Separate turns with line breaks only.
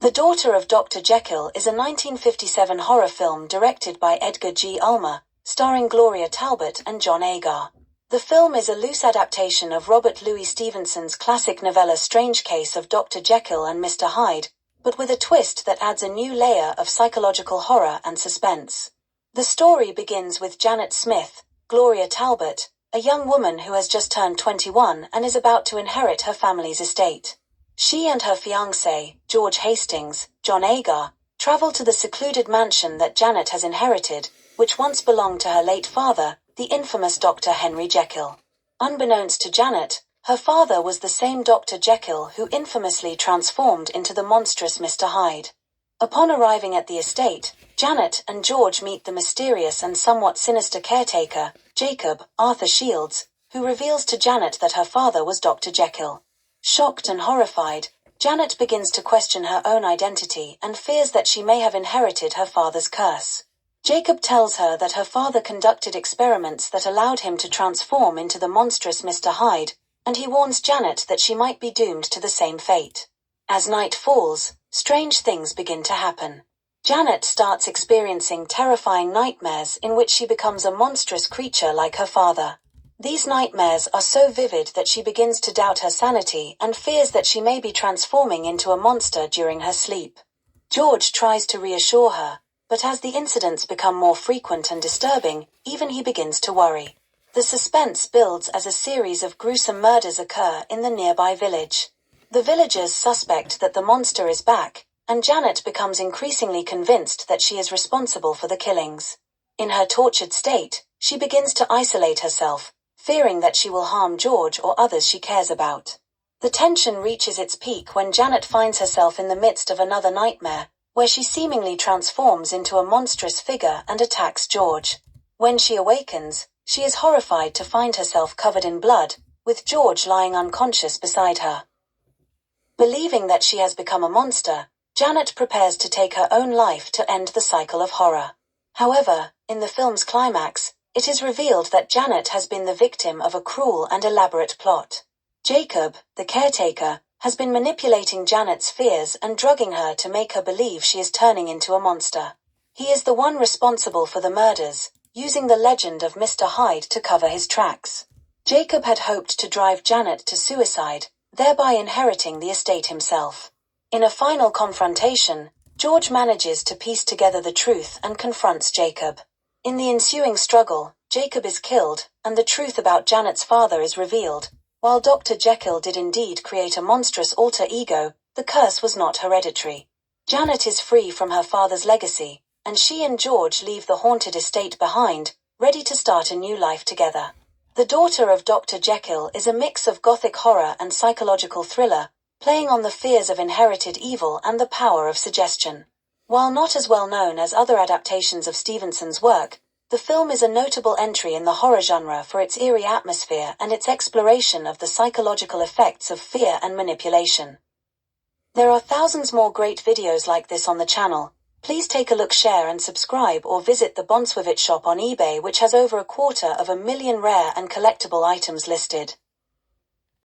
The Daughter of Dr Jekyll is a 1957 horror film directed by Edgar G. Ulmer, starring Gloria Talbot and John Agar. The film is a loose adaptation of Robert Louis Stevenson's classic novella Strange Case of Dr. Jekyll and Mr. Hyde, but with a twist that adds a new layer of psychological horror and suspense. The story begins with Janet Smith, Gloria Talbot, a young woman who has just turned 21 and is about to inherit her family's estate. She and her fiancé, George Hastings, John Agar, travel to the secluded mansion that Janet has inherited, which once belonged to her late father, the infamous Dr. Henry Jekyll. Unbeknownst to Janet, her father was the same Dr. Jekyll who infamously transformed into the monstrous Mr. Hyde. Upon arriving at the estate, Janet and George meet the mysterious and somewhat sinister caretaker, Jacob, Arthur Shields, who reveals to Janet that her father was Dr. Jekyll. Shocked and horrified, Janet begins to question her own identity and fears that she may have inherited her father's curse. Jacob tells her that her father conducted experiments that allowed him to transform into the monstrous Mr. Hyde, and he warns Janet that she might be doomed to the same fate. As night falls, strange things begin to happen. Janet starts experiencing terrifying nightmares in which she becomes a monstrous creature like her father. These nightmares are so vivid that she begins to doubt her sanity and fears that she may be transforming into a monster during her sleep. George tries to reassure her, but as the incidents become more frequent and disturbing, even he begins to worry. The suspense builds as a series of gruesome murders occur in the nearby village. The villagers suspect that the monster is back, and Janet becomes increasingly convinced that she is responsible for the killings. In her tortured state, she begins to isolate herself, fearing that she will harm George or others she cares about. The tension reaches its peak when Janet finds herself in the midst of another nightmare, where she seemingly transforms into a monstrous figure and attacks George. When she awakens, she is horrified to find herself covered in blood, with George lying unconscious beside her. Believing that she has become a monster, Janet prepares to take her own life to end the cycle of horror. However, in the film's climax, it is revealed that Janet has been the victim of a cruel and elaborate plot. Jacob, the caretaker, has been manipulating Janet's fears and drugging her to make her believe she is turning into a monster. He is the one responsible for the murders, using the legend of Mr. Hyde to cover his tracks. Jacob had hoped to drive Janet to suicide, thereby inheriting the estate himself. In a final confrontation, George manages to piece together the truth and confronts Jacob. In the ensuing struggle, Jacob is killed, and the truth about Janet's father is revealed. While Dr. Jekyll did indeed create a monstrous alter ego, the curse was not hereditary. Janet is free from her father's legacy, and she and George leave the haunted estate behind, ready to start a new life together. The Daughter of Dr. Jekyll is a mix of gothic horror and psychological thriller, playing on the fears of inherited evil and the power of suggestion. While not as well known as other adaptations of Stevenson's work, the film is a notable entry in the horror genre for its eerie atmosphere and its exploration of the psychological effects of fear and manipulation. There are thousands more great videos like this on the channel. Please take a look, share and subscribe, or visit the Bonswivit shop on eBay, which has over 250,000 rare and collectible items listed.